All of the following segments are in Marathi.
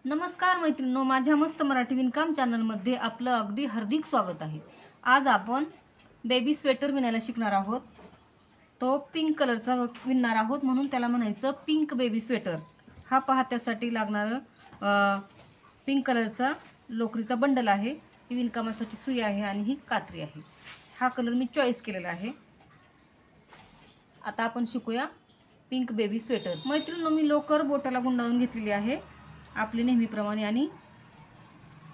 नमस्कार मैत्रिणींनो, माझ्या मस्त मराठी विणकाम चॅनलमध्ये आपलं अगदी हार्दिक स्वागत आहे। आज आपण बेबी स्वेटर विणायला शिकणार आहोत। तो पिंक कलरचा विणणार आहोत, म्हणून त्याला म्हणायचं पिंक बेबी स्वेटर। हा पहा, त्यासाठी लागणारं पिंक कलरचा लोकरीचा बंडल आहे, ही विणकामासाठी सुई आहे आणि ही कात्री आहे। हा कलर मी चॉईस केलेला आहे। आता आपण शिकूया पिंक बेबी स्वेटर। मैत्रिणींनो, मी लोकर बोटाला गुंडाळून घेतलेली आहे आपली नेहमीप्रमाणे, आणि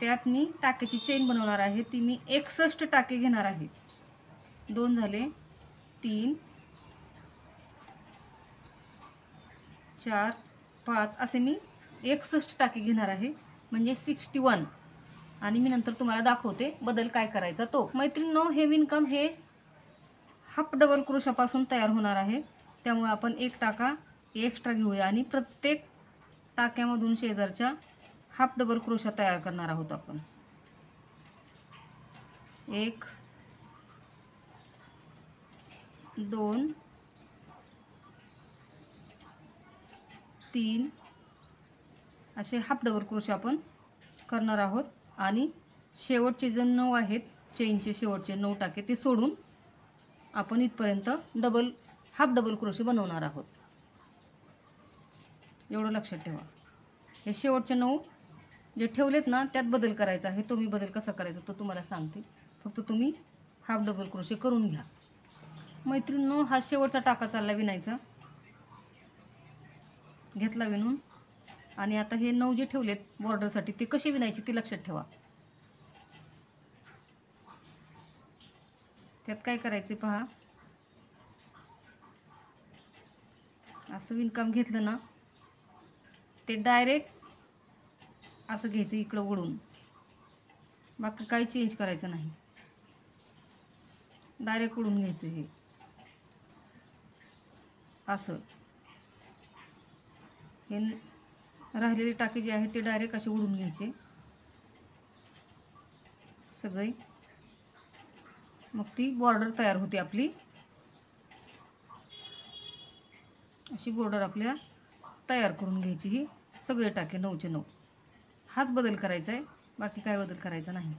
त्यात मी टाक्याची चेन बनवणार आहे। ती मी 61 टाके घेणार आहे। 2 झाले, 3 4 5 असे मी 61 टाके घेणार आहे, म्हणजे 61। आणि मी नंतर तुम्हाला दाखवते बदल काय करायचा तो। मैत्रिणींनो, हे विणकाम हे हाफ डबल क्रोशापासून तयार होणार आहे, त्यामुळे आपण एक टाका एक्स्ट्रा घेऊया आणि प्रत्येक टाक्यामधून शेजारच्या हाफ डबल क्रोशा तयार करणार आहोत आपण। 1 2 3 असे हाफ डबल क्रोशा आपण करणार आहोत। आणि शेवटचे जे 9 आहेत, चेनचे शेवटचे 9 टाके ते सोडून आपण इथपर्यंत हाफ डबल क्रोशे बनवणार आहोत। एवढं लक्षात ठेवा। हे शेवटचे 9 जे ठेवलेत ना, त्यात बदल करायचा आहे। तो मी बदल कसा करायचा तो तुम्हाला सांगते, फक्त तुम्ही हाफ डबल क्रोशे करून घ्या। मैत्रिणींनो, हा शेवटचा टाका चालला विणायचा, घेतला विणून। आणि आता हे 9 जे ठेवलेत बॉर्डरसाठी ते कसे विणायचे ते लक्षात ठेवा। त्यात काय करायचे पहा, असं विणकाम घेतलं ना, ते डायरेक्ट असं घ्यायचं इकडं वळून, बाकी काही चेंज करायचं नाही, डायरेक्ट वळून घ्यायचं। हे असं हे राहिलेले टाके जे आहेत ते डायरेक्ट असे वळून घ्यायचे सगळे, मग ती बॉर्डर तयार होते आपली। अशी बॉर्डर आपल्याला तयार करून घ्यायची, ही सगळे टाके 9चे 9। हाच बदल करायचा आहे, बाकी काय बदल करायचा नाही।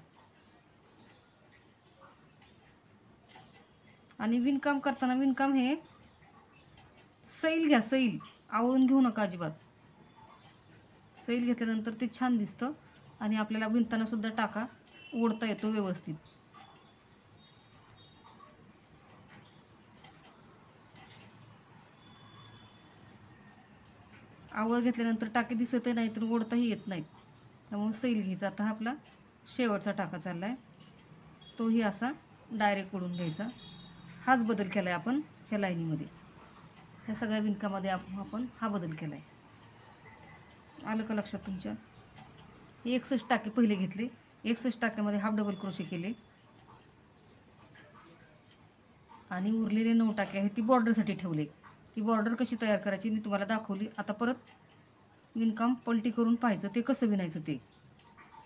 आणि विणकाम करताना विणकाम हे सैल घ्या, सैल आवळून घेऊ नका अजिबात। सैल घेतल्यानंतर ते छान दिसतं आणि आपल्याला विणताना सुद्धा टाका ओढता येतो व्यवस्थित। आवळ घेतल्यानंतर टाके दिसत नाही तर ओढताही येत नाहीत, त्यामुळे सैल घ्यायचा। आता हा आपला शेवटचा टाका चालला आहे, तोही असा डायरेक्ट ओढून घ्यायचा। हाच बदल केला आहे आपण ह्या लाईनीमध्ये, ह्या सगळ्या विणकामध्ये आपण हा बदल केला आहे। आलं का लक्षात तुमच्या? 61 टाके पहिले घेतले, 61 टाक्यामध्ये हाफ डबल क्रोशे केले, आणि उरलेले 9 टाके आहेत ती बॉर्डरसाठी ठेवले। ती बॉर्डर कशी तयार करायची मी तुम्हाला दाखवली। आता परत विणकाम पलटी करून पाहायचं ते कसं विणायचं ते।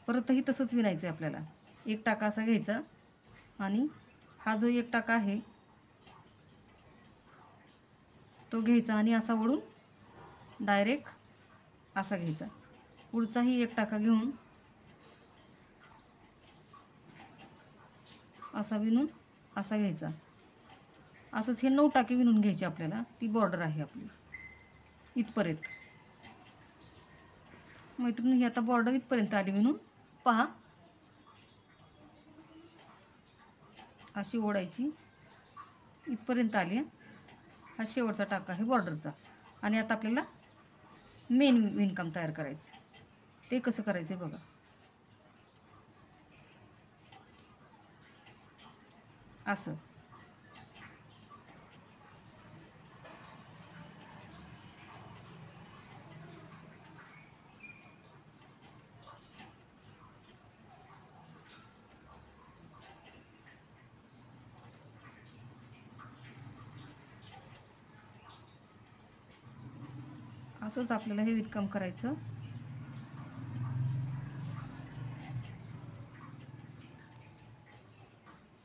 परतही तसंच विणायचं आहे आपल्याला। एक टाका असा घ्यायचा आणि हा जो एक टाका आहे तो घ्यायचा आणि असा वळून डायरेक्ट असा घ्यायचा। पुढचाही एक टाका घेऊन असा विणून असा घ्यायचा। असंच हे 9 टाके विणून घ्यायचे आपल्याला। ती बॉर्डर आहे आपली इथपर्यंत। मैत्रिणी, ही आता बॉर्डर इथपर्यंत आली विणून, पहा अशी ओढायची, इथपर्यंत आली। हा शेवटचा टाका आहे बॉर्डरचा। आणि आता आपल्याला मेन विणकाम तयार करायचं, ते कसं करायचं बघा। असं असंच आपल्याला हे विणकाम करायचं।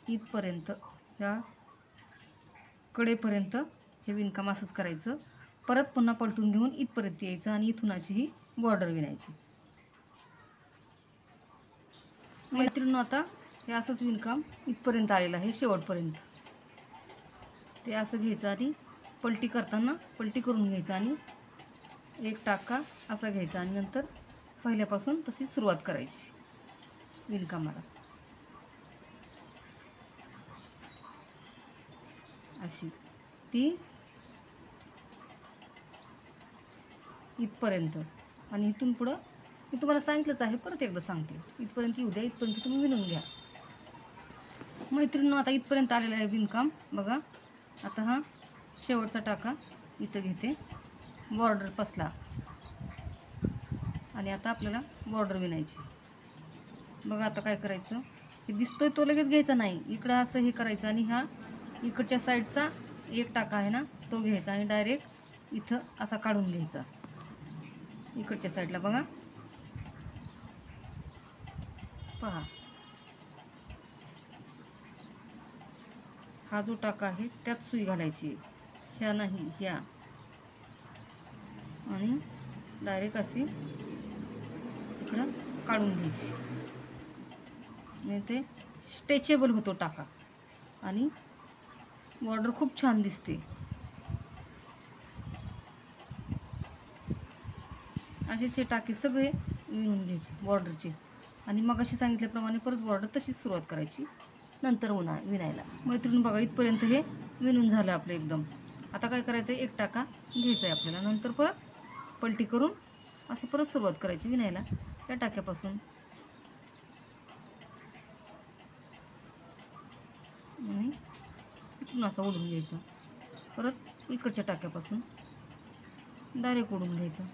इथपर्यंत ह्या कडेपर्यंत हे विणकाम असंच करायचं। परत पुन्हा पलटून घेऊन इथपर्यंत यायचं आणि इथून अशी ही बॉर्डर विणायची। मैत्रिणींनो, आता हे असंच विणकाम इथपर्यंत आलेलं आहे, शेवटपर्यंत. ते असं घ्यायचं आणि पलटी करताना पलटी करून घ्यायचं आणि एक टाका असा घ्यायचा आणि नंतर पहिल्यापासून तशी सुरुवात करायची विणकामाला. अशी ती इथपर्यंत आणि इथून पुढं मी तुम्हाला सांगितलंच आहे, परत एकदा सांगते. इथपर्यंत येऊ द्या, इथपर्यंत तुम्ही विणून घ्या. मैत्रिणींनो, आता इथपर्यंत आलेलं आहे विणकाम बघा. आता हा शेवटचा टाका इथं घेते, बॉर्डर पसला आणि आता आपल्याला बॉर्डर विणायची. बघा आता काय करायचं, हे दिसतोय तो लगेच घ्यायचा नाही, इकडं असं हे करायचं आणि हा इकडच्या साईडचा एक टाका आहे ना तो घ्यायचा आणि डायरेक्ट इथं असा काढून घ्यायचा इकडच्या साईडला. बघा पहा, हा जो टाका आहे त्यात सुई घालायची, ह्या नाही ह्या, आणि डायरेक्ट अशी इकडं काढून घ्यायची. म्हणजे ते स्ट्रेचेबल होतो टाका आणि बॉर्डर खूप छान दिसते. असेचे टाके सगळे विणून घ्यायचे बॉर्डरचे आणि मग अशी सांगितल्याप्रमाणे परत बॉर्डर तशीच सुरुवात करायची नंतर विणायला. मैत्रीण बघा, इथपर्यंत हे विणून झालं आपलं एकदम. आता काय करायचं, एक टाका घ्यायचा आहे आपल्याला, नंतर परत पलटी करून असं परत सुरुवात करायची विणायला त्या टाक्यापासून. आणि इथून असं ओढून घ्यायचं, परत इकडच्या टाक्यापासून डायरेक्ट ओढून घ्यायचं,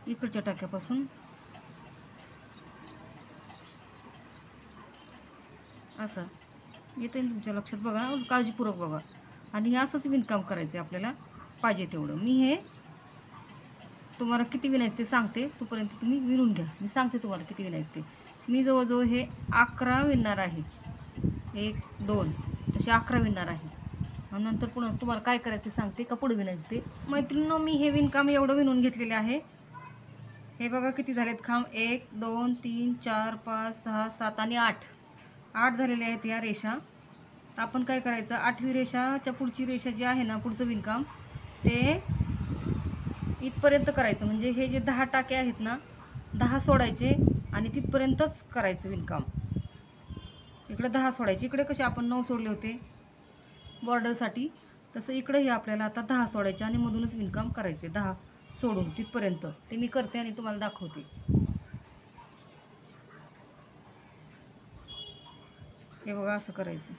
इकडच्या टाक्यापासून असं येते तुमच्या लक्षात. बघा, काळजीपूर्वक बघा. आणि हे असंच विणकाम करायचं आहे आपल्याला पाहिजे तेवढं. मी हे तुम्हाला किती विणायचं ते सांगते, तोपर्यंत तुम्ही विणून घ्या. मी सांगते तुम्हाला किती विणायचं ते. मी जवळजवळ हे 11 विणणार आहे, 1 2 तसे 11 विणणार आहे. आणि नंतर पुन्हा तुम्हाला काय करायचं ते सांगते का पुढे विणायचं ते. मैत्रिणींनो, मी हे विणकाम एवढं विणून घेतलेले आहे. हे बघा किती झालेत खांब, 1 2 3 4 5 6 7 आणि 8 झालेले आहेत या रेषा. आपण काय करायचं, 8वी रेषाच्या पुढची रेषा जी आहे ना, पुढचं विणकाम ते इथपर्यंत करायचं. म्हणजे हे जे 10 टाके आहेत ना, 10 सोडायचे आणि तिथपर्यंतच करायचं विणकाम. इकडे 10 सोडायचे, इकडे कसे आपण 9 सोडले होते बॉर्डरसाठी, तसं इकडेही आपल्याला आता 10 सोडायचे आणि मधूनच विणकाम करायचे 10 सोडून तिथपर्यंत. ते मी करते आणि तुम्हाला दाखवते. हे बघा, असं करायचं,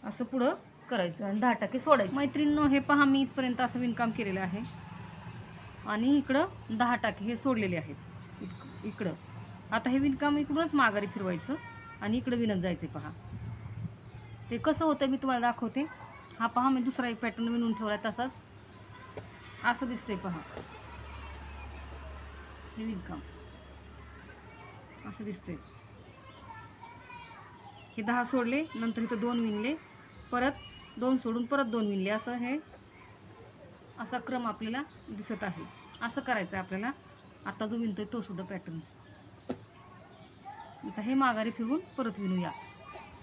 असं पुढं करायचं आणि 10 टाके सोडायचे. मैत्रिणींनो, हे पहा, मी इथपर्यंत असं विणकाम केलेलं आहे आणि इकडं 10 टाके हे सोडलेले आहेत इकडं. आता हे विणकाम इकडूनच माघारी फिरवायचं आणि इकडं विणत जायचं. पहा ते कसं होतं मी तुम्हाला दाखवते. हा पहा, मी दुसरा एक पॅटर्न विणून ठेवला तसाच, असं दिसतंय पहा. हे विणकाम असं दिसतंय. हे 10 सोडले, नंतर इथं 2 विणले, परत 2 सोडून परत 2 विणले, असं हे असा क्रम आपल्याला दिसत आहे. असं करायचं आहे आपल्याला. आता जो विणतोय तो सुद्धा पॅटर्न. आता हे माघारी फिरवून परत विणूया.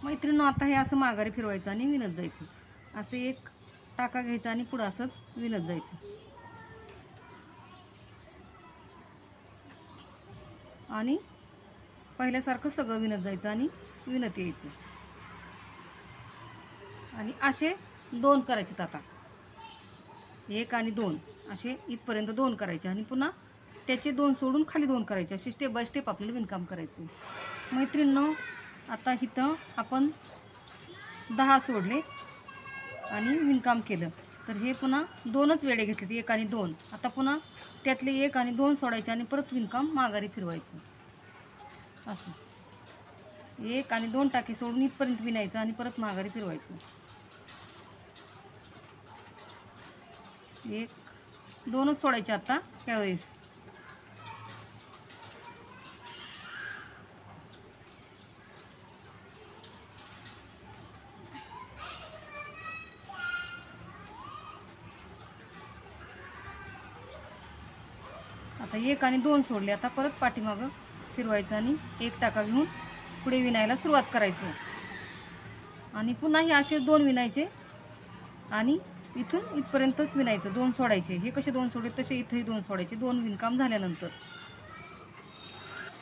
मैत्रिणींनो, आता हे असं माघारी फिरवायचं आणि विणत जायचं. असं एक टाका घ्यायचा आणि पुढं असंच विणत जायचं आणि पहिल्यासारखं सगळं विणत जायचं आणि विणत यायचं. आणि असे 2 करायचे. आता 1 आणि 2 असे इथपर्यंत 2 करायचे आणि पुन्हा त्याचे 2 सोडून खाली 2 करायचे. असे स्टेप बाय स्टेप आपल्याला विणकाम करायचं. मैत्रिणींनो, आता इथं आपण 10 सोडले आणि विणकाम केलं, तर हे पुन्हा 2च वेळे घेतले, 1 आणि 2. आता पुन्हा त्यातले 1 आणि 2 सोडायचे आणि परत विणकाम माघारी फिरवायचं. असं 1 आणि 2 टाके सोडून इथपर्यंत विणायचं आणि परत माघारी फिरवायचं. 1 2च सोडायचे आता त्यावेळेस. आता 1 आणि 2 सोडले, आता परत पाठीमागं फिरवायचं आणि एक टाका घेऊन पुढे विणायला सुरुवात करायचं. आणि पुन्हा हे असे 2 विणायचे आणि इथून इथपर्यंतच विणायचं. 2 सोडायचे. हे कसे 2 सोडले तसे इथंही 2 सोडायचे. 2 विणकाम झाल्यानंतर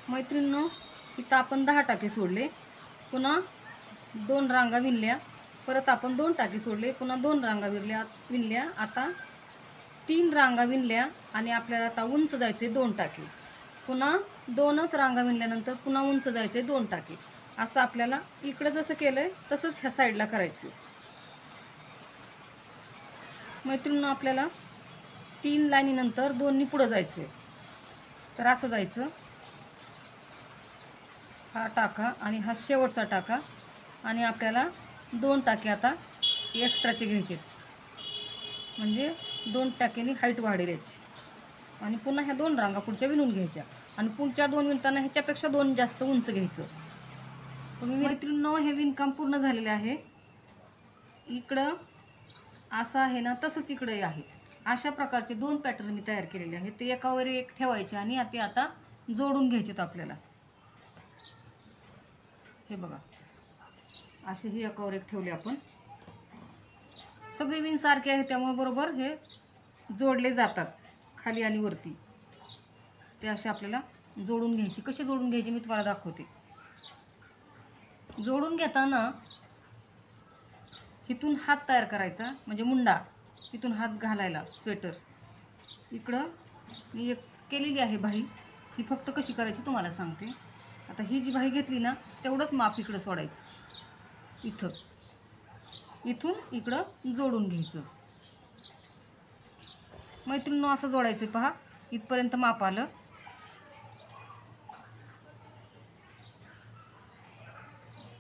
मैत्रिणींनो, इथं आपण 10 टाके सोडले. पुन्हा 2 रांगा विणल्या. परत आपण 2 टाके सोडले. पुन्हा 2 रांगा विणल्या. आता 3 रांगा विणल्या आणि आपल्याला आता उंच जायचे 2 टाके. पुन्हा 2च रांगा विणल्यानंतर पुन्हा उंच जायचे 2 टाके. असं आपल्याला इकडं जसं केलंय तसंच ह्या साईडला करायचं. मैत्रिणींनो, आपल्याला 3 लाईनीनंतर 2नी पुढं जायचं. तर असं जायचं. हा टाका आणि हा शेवटचा टाका आणि आपल्याला 2 टाके आता एक्स्ट्राचे घ्यायचे. म्हणजे 2 टाक्यांनी हाईट वाढेल याची. आणि पुन्हा ह्या 2 रांगा पुढच्या विणून घ्यायच्या. आणि पुढच्या 2 विणताना ह्याच्यापेक्षा 2 जास्त उंच घ्यायचं. तुम्ही मैत्रिणींनो, हे विणकाम पूर्ण झालेले आहे. इकडं असं आहे ना, तसंच इकडे आहे. अशा प्रकारचे 2 पॅटर्न मी तयार केलेले आहेत. ते एकावर एक ठेवायचे आणि ते आता जोडून घ्यायचेत आपल्याला. हे बघा, असे हे एकावर एक ठेवले आपण. सगळे विण सारखे आहे त्यामुळे बरोबर हे जोडले जातात खाली आणि वरती. ते असे आपल्याला जोडून घ्यायचे. कसे जोडून घ्यायचे मी तुम्हाला दाखवते. जोडून घेताना इथून हात तयार करायचा, म्हणजे मुंडा. इथून हात घालायला स्वेटर. इकडं मी एक केलेली आहे बाही. ही फक्त कशी करायची तुम्हाला सांगते. आता ही जी बाही घेतली ना, तेवढंच माप इकडं सोडायचं. इथून इकडं जोडून घ्यायचं. मैत्रिणींनो, असं जोडायचं. पहा, इथपर्यंत माप आलं.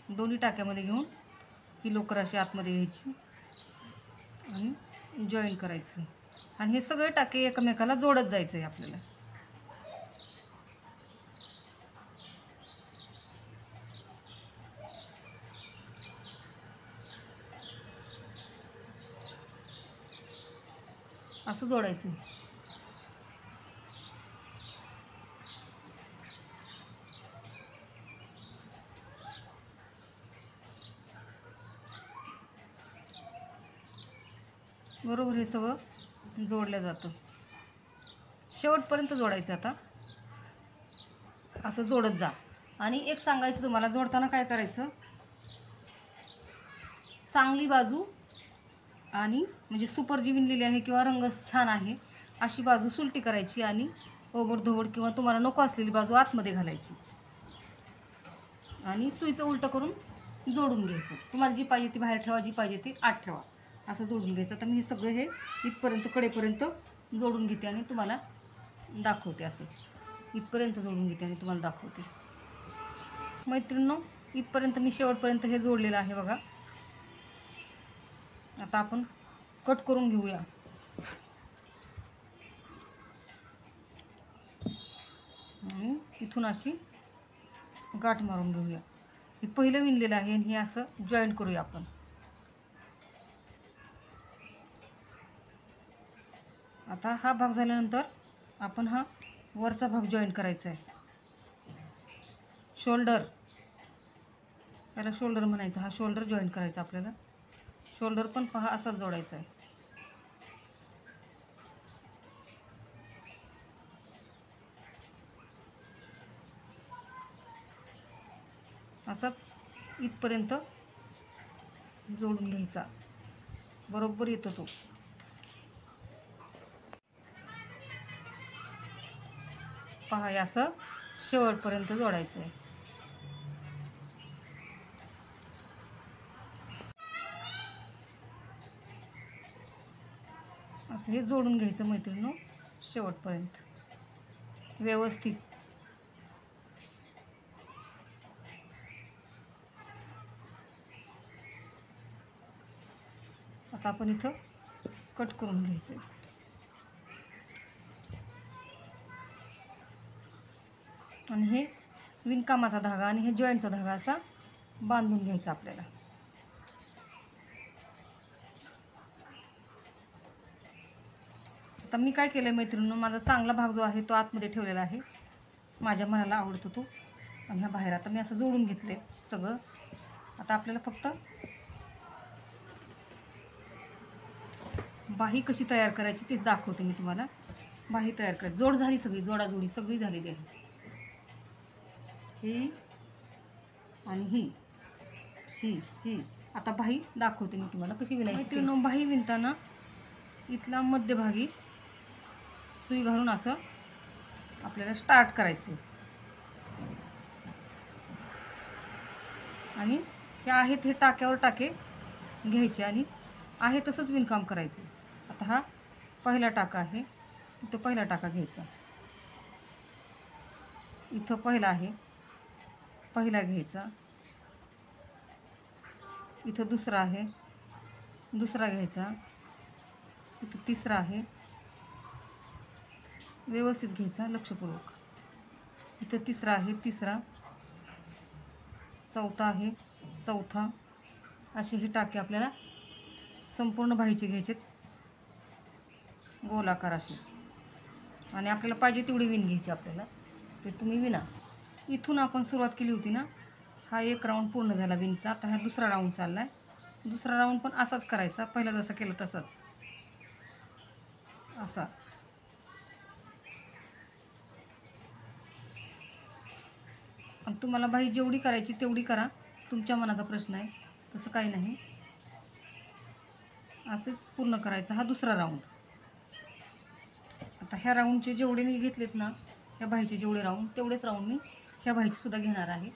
दोन्ही टाक्यामध्ये घेऊन ही लोकर अशी आतमध्ये घ्यायची आणि जॉईन करायचं. आणि हे सगळे टाके एकमेकाला जोडत जायचं आहे आपल्याला. असं जोडायचं. बरोबर हे सगळं जोडलं जातं. शेवटपर्यंत जोडायचं. आता असं जोडत जा. आणि एक सांगायचं तुम्हाला, जोडताना काय करायचं, चांगली बाजू आणि म्हणजे सुपर जी विणलेली आहे किंवा रंग छान आहे अशी बाजू सुलटी करायची आणि ओबडधोबड किंवा तुम्हाला नको असलेली बाजू आतमध्ये घालायची आणि सुईचं उलटं करून जोडून घ्यायचं. तुम्हाला जी पाहिजे ती बाहेर ठेवा, जी पाहिजे ती आत ठेवा. असं जोडून घ्यायचं. तर मी हे सगळं हे इथपर्यंत कडेपर्यंत जोडून घेते आणि तुम्हाला दाखवते. असं इथपर्यंत जोडून घेते आणि तुम्हाला दाखवते. मैत्रिणींनो, इथपर्यंत मी शेवटपर्यंत हे जोडलेलं आहे बघा. आता आपण कट करून घेऊया. आणि इथून अशी गाठ मारून घेऊया. हे पहिलं विणलेलं आहे आणि हे असं जॉईन करूया आपण. आता हा भाग झाल्यानंतर आपण हा वरचा भाग जॉईन करायचा आहे. शोल्डर, याला शोल्डर म्हणायचं. हा शोल्डर जॉईन करायचा आपल्याला. शोल्डर पण पहा असाच जोडायचा आहे. असाच इथपर्यंत जोडून घ्यायचा. बरोबर येतो तो. पहा, हे असं शेवटपर्यंत जोडायचं आहे. असं हे जोडून घ्यायचं मैत्रिणींनो शेवटपर्यंत व्यवस्थित. आता आपण इथं कट करून घ्यायचं. आणि हे विणकामाचा धागा आणि हे जॉईंटचा धागा असा बांधून घ्यायचा आपल्याला. आता मी काय केलं मैत्रिणींनो, माझा चांगला भाग जो आहे तो आतमध्ये ठेवलेला आहे. माझ्या मनाला आवडतो तो. आणि ह्या बाहेर आता मी असं जोडून घेतले सगळं. आता आपल्याला फक्त बाही कशी तयार करायची ते दाखवते मी तुम्हाला. बाही तयार करायची, जोड झाली सगळी, जोडाजोडी सगळी झालेली आहे. ही आणि ही आता बाही दाखवते मी तुम्हाला कशी विणायची. मैत्रिणींनो, बाही विणताना इथला मध्यभागी सुई घालून असं आपल्याला स्टार्ट करायचं आणि हे आहेत हे टाक्यावर टाके घ्यायचे आणि आहे तसंच विणकाम करायचं. आता हा पहिला टाका आहे, इथं पहिला टाका घ्यायचा, इथं पहिला आहे, पहिला घ्यायचा, इथं दुसरा आहे, दुसरा घ्यायचा, इथं तिसरा आहे, व्यवस्थित घ्यायचा लक्षपूर्वक, इथं तिसरा आहे, तिसरा, चौथा आहे, चौथा. असे हे टाके आपल्याला संपूर्ण बाहीचे घ्यायचे गोलाकार असे. आणि आपल्याला पाहिजे तेवढी विण घ्यायची आपल्याला, ते तुम्ही विणा. इथून आपण सुरुवात केली होती ना, हा एक राऊंड पूर्ण झाला विणचा. आता हा दुसरा राऊंड चालला आहे. दुसरा राऊंड पण असाच करायचा, पहिला जसा केला तसाच असा. आणि तुम्हाला बाही जेवढी करायची तेवढी करा, तुमच्या मनाचा प्रश्न आहे, तसं काही नाही. असेच पूर्ण करायचं हा दुसरा राऊंड. आता ह्या राऊंडचे जेवढे मी घेतलेत ना, ह्या बाहीचे जेवढे राऊंड तेवढेच राऊंड मी ह्या बाहीचे सुद्धा घेणार आहे.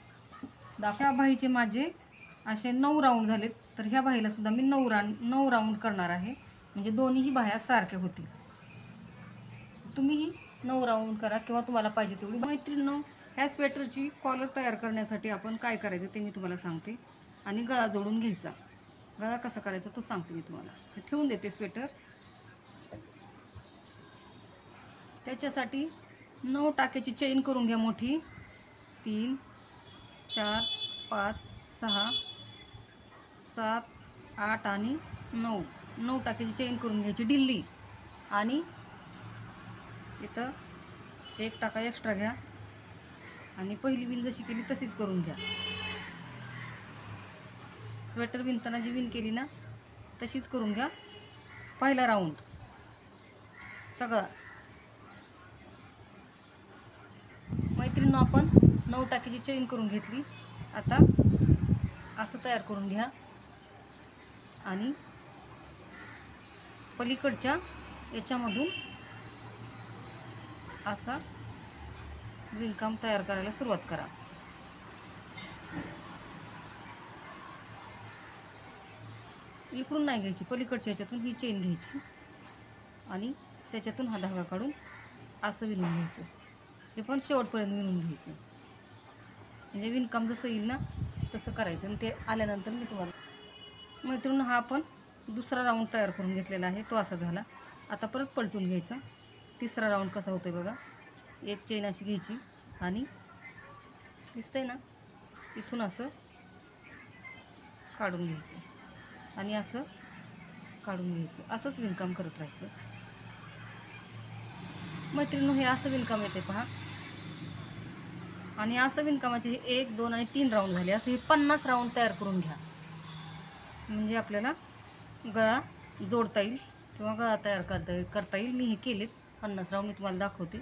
ह्या बाहीचे माझे असे 9 राऊंड झालेत, तर ह्या बाहीला सुद्धा मी 9 राऊंड करणार आहे, म्हणजे दोन्हीही बाह्या सारख्या होतील. तुम्हीही 9 राऊंड करा किंवा तुम्हाला पाहिजे तेवढी. मैत्रिणींनो, ह्या स्वेटरची कॉलर तयार करण्यासाठी आपण काय करायचं ते मी तुम्हाला सांगते. आणि गळा जोडून घ्यायचा. गळा कसा करायचा तो सांगते मी तुम्हाला. हे ठेवून देते स्वेटर. त्याच्यासाठी 9 टाक्याची चेन करून घ्या मोठी. 3 4 5 6 7 8 आणि 9 टाक्याची चेन करून घ्यायची ढिल्ली. आणि इथं एक टाका एक्स्ट्रा घ्या आणि पहिली विण जशी केली तशीच करून घ्या. स्वेटर विणताना जी विण केली ना तशीच करून घ्या. पहिला राऊंड सगळा. मैत्रिणींनो, आपण 9 टाक्याची चेन करून घेतली. आता असं तयार करून घ्या आणि पलीकडच्या याच्यामधून असा विणकाम तयार करायला सुरुवात करा. इकडून नाही घ्यायची, पलीकडच्या याच्यातून ही चेन घ्यायची आणि त्याच्यातून हा धागा काढून असं विणून घ्यायचं. हे पण शेवटपर्यंत विणून घ्यायचं, म्हणजे विणकाम जसं येईल ना तसं करायचं. आणि ते आल्यानंतर मी तुम्हाला. मैत्रिणी, हा आपण दुसरा राऊंड तयार करून घेतलेला आहे, तो असा झाला. आता परत पलटून घ्यायचा. तिसरा राऊंड कसा होतोय बघा. एक चेन अशी घ्यायची आणि दिसतंय ना, इथून असं काढून घ्यायचं आणि असं काढून घ्यायचं. असंच विणकाम करत राहायचं. मैत्रिणींनो, हे असं विणकाम येते पहा. आणि असं विणकामाचे हे 1 2 आणि 3 राऊंड झाले. असं हे 50 राऊंड तयार करून घ्या, म्हणजे आपल्याला गळा जोडता येईल किंवा गळा तयार करता येईल. मी हे केलेत 50 राऊंड, मी तुम्हाला दाखवते.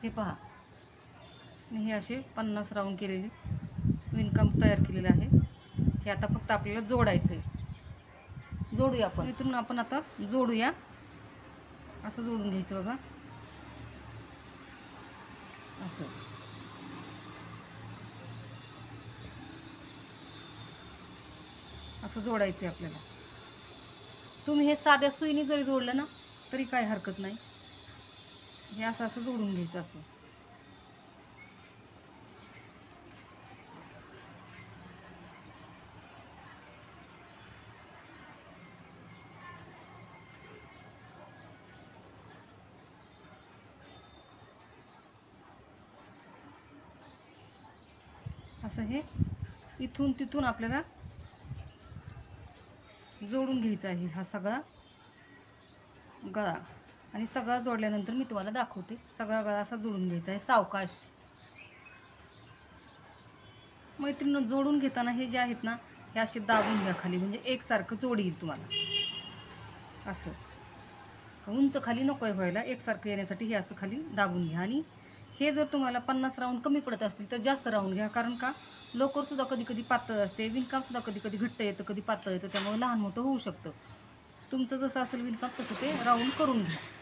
हे पहा, मी हे असे 50 राऊंड केलेले विणकाम तयार केलेलं आहे. हे आता फक्त आपल्याला जोडायचं आहे. जोडूया आपण. इथून आपण आता जोडूया. असं जोडून घ्यायचं बघा, असं. असं जोडायचं आहे आपल्याला. तुम्ही हे साध्या सुईने जरी जोडलं ना तरी काय हरकत नाही. हे असं असं जोडून घ्यायचं असं. असं हे इथून तिथून आपल्याला जोडून घ्यायचा आहे हा सगळा गळा. आणि सगळा जोडल्यानंतर मी तुम्हाला दाखवते. सगळा गळा असा जोडून घ्यायचा आहे सावकाश. मैत्रिणी जोडून घेताना हे जे आहेत ना हे असे दाबून घ्या खाली, म्हणजे एकसारखं जोड येईल तुम्हाला. असं उंच खाली नको आहे व्हायला, एकसारखं येण्यासाठी हे असं खाली दाबून घ्या. आणि हे जर तुम्हाला 50 राऊंड कमी पडत असतील तर जास्त राऊंड घ्या, कारण का लोकरसुद्धा कधी कधी पातळ असते, विणकामसुद्धा कधी कधी घट्ट येतं, कधी पातळ येतं, त्यामुळे लहान मोठं होऊ शकतं. तुमचं जसं असेल विणकाम तसं ते राऊंड करून घ्या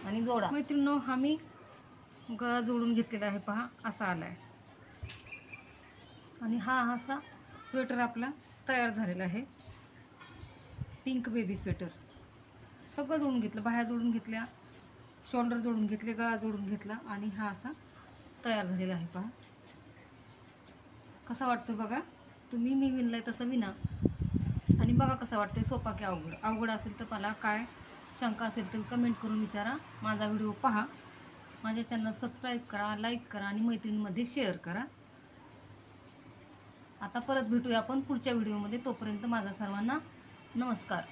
आणि जोडा. मैत्रिणींनो, हा मी गळा जोडून घेतलेला आहे, पहा असा आला आहे. आणि हा असा स्वेटर आपला तयार झालेला आहे. पिंक बेबी स्वेटर सगळं जोडून घेतलं, बाह्या जोडून घेतल्या, शोल्डर जोडून घेतले, गळा जोडून घेतला आणि हा असा तयार झालेला आहे. पहा कसा वाटतो बघा. तुम्ही मी विणलाय तसं विना आणि बघा कसा वाटतोय, सोपा की अवघड. अवघड असेल तर मला काय शंका असेल तर कमेंट करून विचारा. माझा व्हिडिओ पहा, माझ्या चॅनल सबस्क्राईब करा, लाईक करा आणि मैत्रिणींमध्ये शेअर करा. आता परत भेटूया आपण पुढच्या व्हिडिओमध्ये. तोपर्यंत माझा सर्वांना नमस्कार.